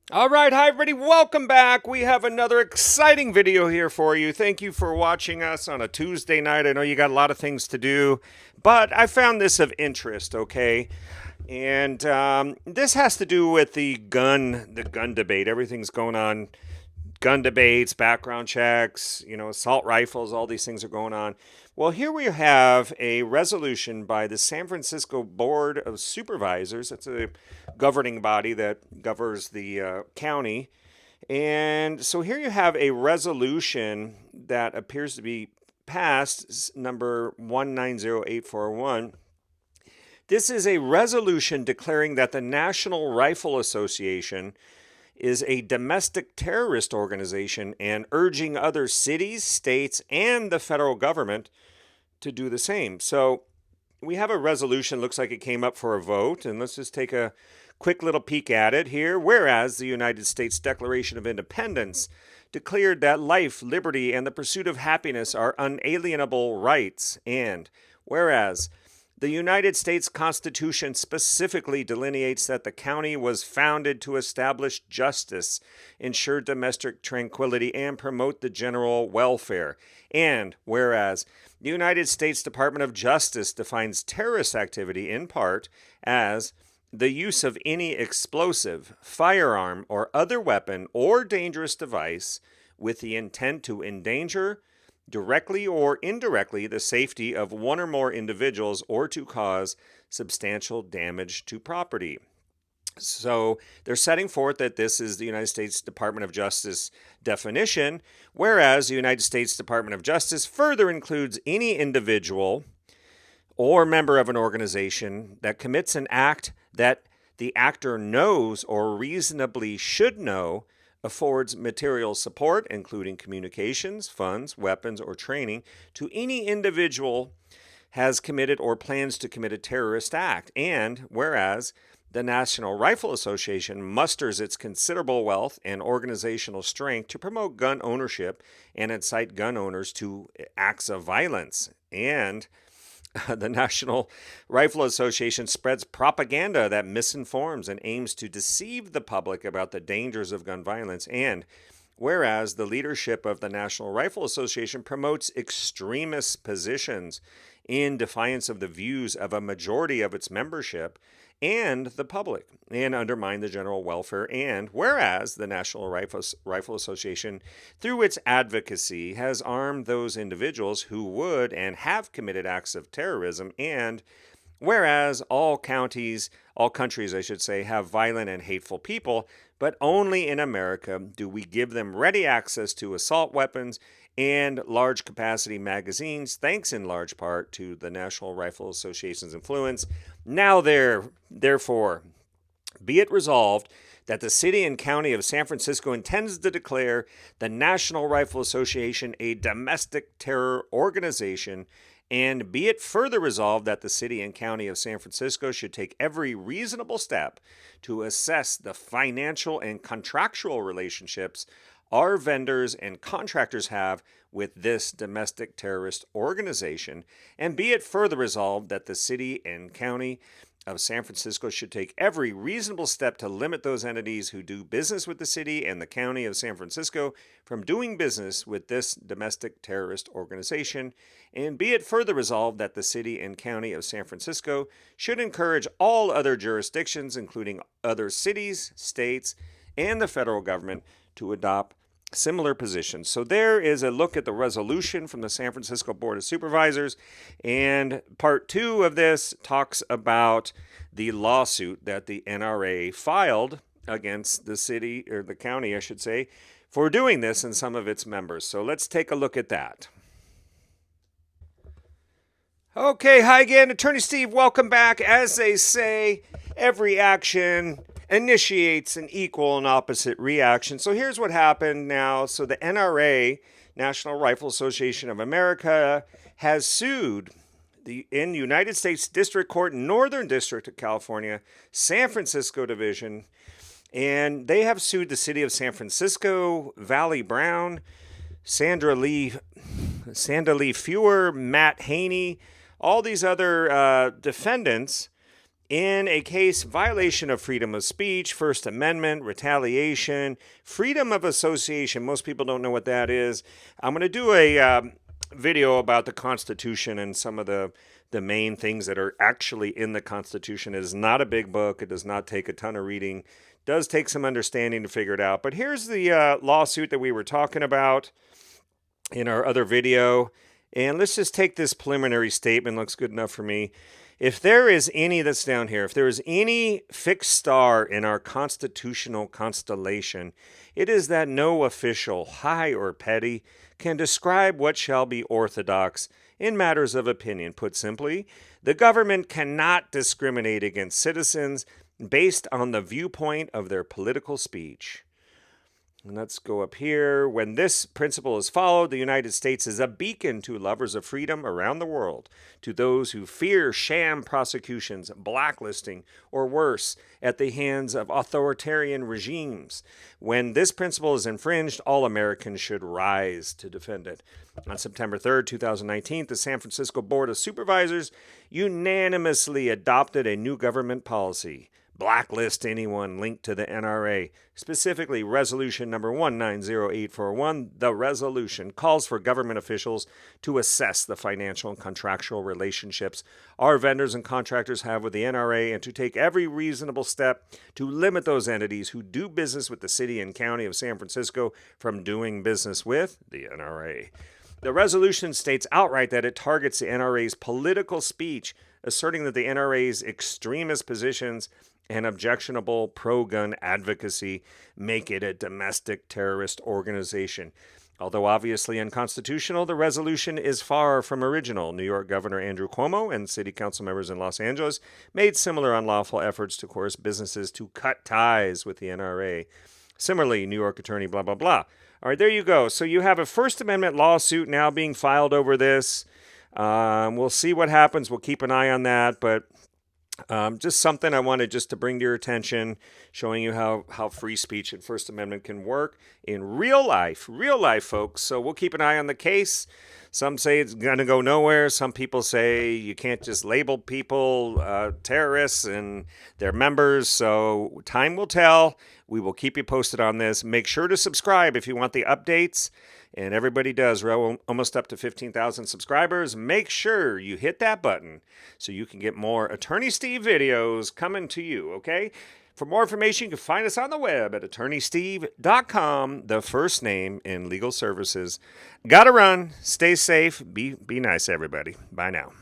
All right, hi everybody, welcome back. We have another exciting video here for you. Thank you for watching us on a Tuesday night. I know you got a lot of things to do, but I found this of interest, okay? And this has to do with the gun debate. Everything's going on, gun debates, background checks, assault rifles, all these things are going on. Well, here we have a resolution by the San Francisco Board of Supervisors. It's a governing body that governs the county. And so here you have a resolution that appears to be passed, number 190841. This is a resolution declaring that the National Rifle Association is a domestic terrorist organization and urging other cities, states, and the federal government to do the same. So we have a resolution, looks like it came up for a vote, and let's just take a quick little peek at it here. Whereas the United States Declaration of Independence declared that life, liberty, and the pursuit of happiness are unalienable rights, and whereas the United States Constitution specifically delineates that the county was founded to establish justice, ensure domestic tranquility, and promote the general welfare. And whereas the United States Department of Justice defines terrorist activity in part as the use of any explosive, firearm, or other weapon or dangerous device with the intent to endanger, directly or indirectly, the safety of one or more individuals or to cause substantial damage to property. So they're setting forth that this is the United States Department of Justice definition, whereas the United States Department of Justice further includes any individual or member of an organization that commits an act that the actor knows or reasonably should know affords material support, including communications, funds, weapons, or training, to any individual has committed or plans to commit a terrorist act. And whereas the National Rifle Association musters its considerable wealth and organizational strength to promote gun ownership and incite gun owners to acts of violence. And the National Rifle Association spreads propaganda that misinforms and aims to deceive the public about the dangers of gun violence. And whereas the leadership of the National Rifle Association promotes extremist positions in defiance of the views of a majority of its membership and the public, and undermine the general welfare. And whereas the National Rifle Association, through its advocacy, has armed those individuals who would and have committed acts of terrorism. And whereas all countries, I should say, have violent and hateful people, but only in America do we give them ready access to assault weapons and large capacity magazines, thanks in large part to the National Rifle Association's influence. Now, therefore, be it resolved that the City and County of San Francisco intends to declare the National Rifle Association a domestic terror organization, and be it further resolved that the City and County of San Francisco should take every reasonable step to assess the financial and contractual relationships our vendors and contractors have with this domestic terrorist organization, and be it further resolved that the City and County of San Francisco should take every reasonable step to limit those entities who do business with the City and the County of San Francisco from doing business with this domestic terrorist organization, and be it further resolved that the City and County of San Francisco should encourage all other jurisdictions, including other cities, states, and the federal government, to adopt similar positions. So there is a look at the resolution from the San Francisco Board of Supervisors, and part 2 of this talks about the lawsuit that the NRA filed against the city, or the county, I should say, for doing this and some of its members. So let's take a look at that. Okay, hi again, Attorney Steve. Welcome back. As they say, every action initiates an equal and opposite reaction. So here's what happened now. So the NRA, National Rifle Association of America, has sued in United States District Court, Northern District of California, San Francisco Division, and they have sued the City of San Francisco, Valley Brown, Sandra Lee Fewer, Matt Haney, all these other defendants In a case, violation of freedom of speech, First Amendment, retaliation, freedom of association. Most people don't know what that is. I'm going to do a video about the Constitution and some of the main things that are actually in the Constitution. It is not a big book. It does not take a ton of reading. It does take some understanding to figure it out. But here's the lawsuit that we were talking about in our other video. And let's just take this preliminary statement. Looks good enough for me. If there is any, that's down here, if there is any fixed star in our constitutional constellation, it is that no official, high or petty, can describe what shall be orthodox in matters of opinion. Put simply, the government cannot discriminate against citizens based on the viewpoint of their political speech. And let's go up here. When this principle is followed, the United States is a beacon to lovers of freedom around the world, to those who fear sham prosecutions, blacklisting, or worse, at the hands of authoritarian regimes. When this principle is infringed, all Americans should rise to defend it. On September 3rd, 2019, the San Francisco Board of Supervisors unanimously adopted a new government policy. Blacklist anyone linked to the NRA. Specifically, Resolution number 190841, the resolution calls for government officials to assess the financial and contractual relationships our vendors and contractors have with the NRA and to take every reasonable step to limit those entities who do business with the city and county of San Francisco from doing business with the NRA. The resolution states outright that it targets the NRA's political speech, asserting that the NRA's extremist positions and objectionable pro-gun advocacy make it a domestic terrorist organization. Although obviously unconstitutional, the resolution is far from original. New York Governor Andrew Cuomo and city council members in Los Angeles made similar unlawful efforts to coerce businesses to cut ties with the NRA. Similarly, New York attorney blah, blah, blah. All right, there you go. So you have a First Amendment lawsuit now being filed over this. We'll see what happens. We'll keep an eye on that, but just something I wanted just to bring to your attention, showing you how free speech and First Amendment can work in real life, folks. So we'll keep an eye on the case. Some say it's going to go nowhere. Some people say you can't just label people terrorists and their members. So time will tell. We will keep you posted on this. Make sure to subscribe if you want the updates. And everybody does. We're almost up to 15,000 subscribers. Make sure you hit that button so you can get more Attorney Steve videos coming to you, okay? For more information, you can find us on the web at attorneysteve.com, the first name in legal services. Gotta run. Stay safe. Be nice, everybody. Bye now.